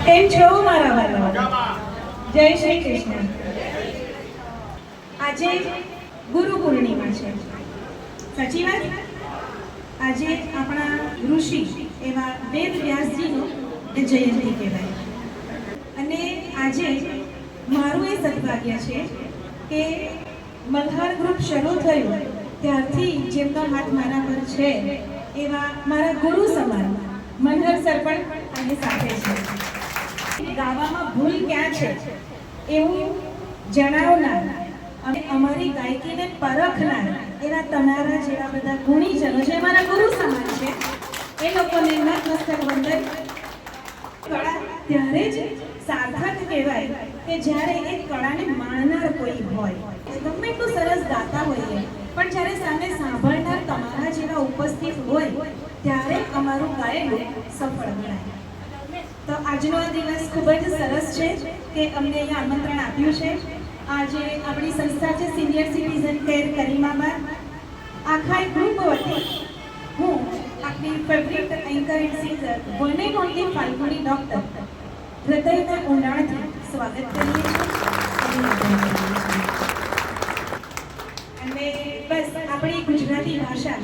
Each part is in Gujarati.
કેમ છો મારા વાલા? જય શ્રી કૃષ્ણ. આજે ગુરુ પૂર્ણિમા છે, સાચી વાત? આજે આપણા ઋષિ એવા વેદ વ્યાસજીનો જયંતિ કહેવાય. અને આજે મારું એ સદભાગ્ય છે કે મલ્હાર ગ્રુપ શરૂ થયું ત્યારથી જેમનો હાથ મારા પર છે એવા મારા ગુરુ સમાન મનહર સર પણ આની સાથે છે. ગાવામાં ભૂલ ક્યાં છે એવું જણાવનાર અને અમારી ગાયકીને પરખનાર એવા તમારા જેવા બધા ગુણીજનો જે મારા ગુરુ સમાન છે એ લોકોને નતમસ્તક વંદન. કળા ત્યારે જ સાર્થક કહેવાય કે જ્યારે એ કળાને માણનાર કોઈ હોય. ગમે એટલું સરસ ગાતા હોઈએ પણ જ્યારે સામે સાંભળનાર તમારા જેવા ઉપસ્થિત હોય ત્યારે અમારું ગાયેલું સફળ ગણાય. તો આજનો આ દિવસ ખૂબ જ સરસ છે કે અમને અહીંયા આમંત્રણ આપ્યું છે. આજે આપણી સંસ્થા છે સિનિયર સિટીઝન કેર કરીમાબાદ. આખા ગ્રુપ વતી હું આપણી favourite anchor and singer one and only Falguni doctor હૃદયના ઊંડાણથી સ્વાગત કરીએ છીએ. અને બસ આપણી ગુજરાતી ભાષા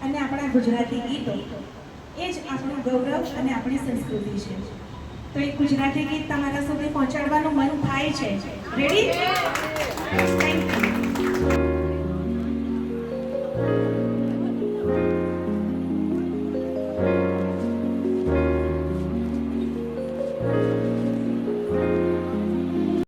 અને આપણા ગુજરાતી ગીતો એ જ આપણું ગૌરવ અને આપણી સંસ્કૃતિ છે. તો એક ગુજરાતી ગીત તમારા સુધી પહોંચાડવાનું મન થાય છે. રેડી?